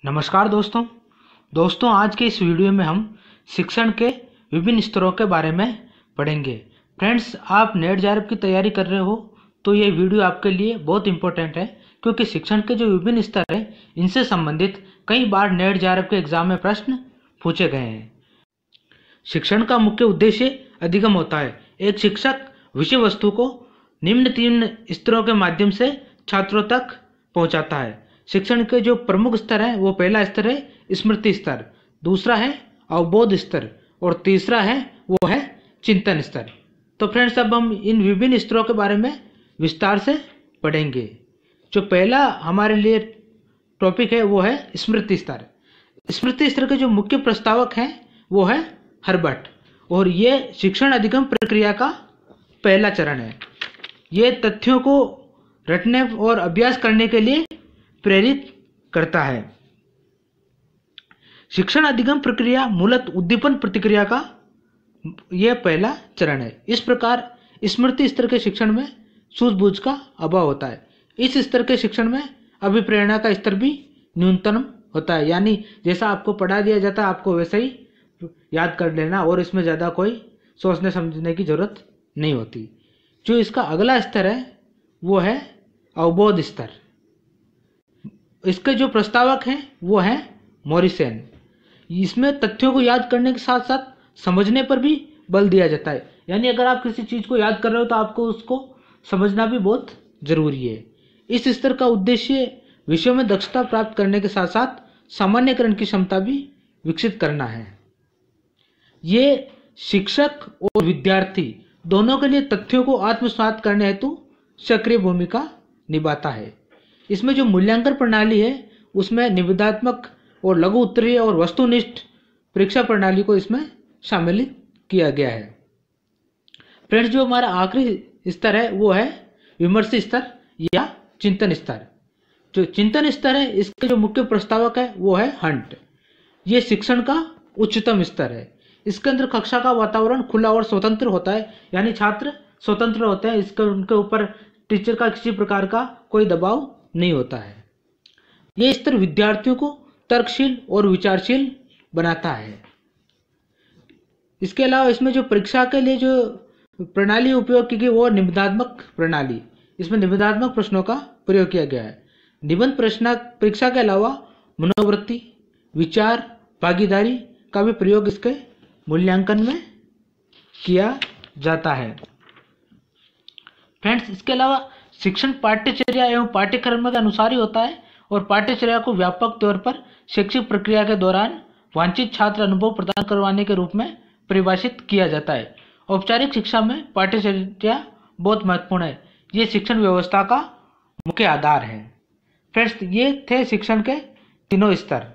नमस्कार दोस्तों आज के इस वीडियो में हम शिक्षण के विभिन्न स्तरों के बारे में पढ़ेंगे। फ्रेंड्स, आप नेट जेआरएफ की तैयारी कर रहे हो तो ये वीडियो आपके लिए बहुत इंपॉर्टेंट है, क्योंकि शिक्षण के जो विभिन्न स्तर हैं इनसे संबंधित कई बार नेट जेआरएफ के एग्जाम में प्रश्न पूछे गए हैं। शिक्षण का मुख्य उद्देश्य अधिगम होता है। एक शिक्षक विषय वस्तु को निम्न 3 स्तरों के माध्यम से छात्रों तक पहुंचाता है। शिक्षण के जो प्रमुख स्तर है वो पहला स्तर है स्मृति स्तर, दूसरा है अवबोध स्तर और तीसरा है वो है चिंतन स्तर। तो फ्रेंड्स, अब हम इन विभिन्न स्तरों के बारे में विस्तार से पढ़ेंगे। जो पहला हमारे लिए टॉपिक है वो है स्मृति स्तर। स्मृति स्तर के जो मुख्य प्रस्तावक हैं वो है हर्बर्ट, और ये शिक्षण अधिगम प्रक्रिया का पहला चरण है। ये तथ्यों को रटने और अभ्यास करने के लिए प्रेरित करता है। शिक्षण अधिगम प्रक्रिया मूलतः उद्दीपन प्रतिक्रिया का यह पहला चरण है। इस प्रकार स्मृति स्तर के शिक्षण में सूझबूझ का अभाव होता है। इस स्तर के शिक्षण में अभिप्रेरणा का स्तर भी न्यूनतम होता है, यानी जैसा आपको पढ़ा दिया जाता है आपको वैसे ही याद कर लेना और इसमें ज़्यादा कोई सोचने समझने की जरूरत नहीं होती। जो इसका अगला स्तर है वो है अवबोध स्तर। इसके जो प्रस्तावक हैं वो है मॉरिसन। इसमें तथ्यों को याद करने के साथ साथ समझने पर भी बल दिया जाता है, यानी अगर आप किसी चीज़ को याद कर रहे हो तो आपको उसको समझना भी बहुत जरूरी है। इस स्तर का उद्देश्य विषयों में दक्षता प्राप्त करने के साथ साथ सामान्यकरण की क्षमता भी विकसित करना है। ये शिक्षक और विद्यार्थी दोनों के लिए तथ्यों को आत्मसात करने हेतु सक्रिय भूमिका निभाता है। इसमें जो मूल्यांकन प्रणाली है उसमें निबंधात्मक और लघु उत्तरीय और वस्तुनिष्ठ परीक्षा प्रणाली को इसमें शामिल किया गया है। फ्रेंड्स, जो हमारा आखिरी स्तर है वो है विमर्श स्तर या चिंतन स्तर। जो चिंतन स्तर है इसके जो मुख्य प्रस्तावक है वो है हंट। ये शिक्षण का उच्चतम स्तर है। इसके अंदर कक्षा का वातावरण खुला और स्वतंत्र होता है, यानी छात्र स्वतंत्र होते हैं। इसके उनके ऊपर टीचर का किसी प्रकार का कोई दबाव नहीं होता है। यह स्तर विद्यार्थियों को तर्कशील और विचारशील बनाता है। इसके अलावा इसमें जो परीक्षा के लिए जो प्रणाली उपयोग की गई वो निबंधात्मक प्रणाली। इसमें निबंधात्मक प्रश्नों का प्रयोग किया गया है। निबंध प्रश्न परीक्षा के अलावा मनोवृत्ति, विचार, भागीदारी का भी प्रयोग इसके मूल्यांकन में किया जाता है। फ्रेंड्स, इसके अलावा शिक्षण पाठ्यचर्या एवं पाठ्यक्रम के अनुसार ही होता है और पाठ्यचर्या को व्यापक तौर पर शैक्षिक प्रक्रिया के दौरान वांछित छात्र अनुभव प्रदान करवाने के रूप में परिभाषित किया जाता है। औपचारिक शिक्षा में पाठ्यचर्या बहुत महत्वपूर्ण है। ये शिक्षण व्यवस्था का मुख्य आधार है। फ्रेंड्स, ये थे शिक्षण के तीनों स्तर।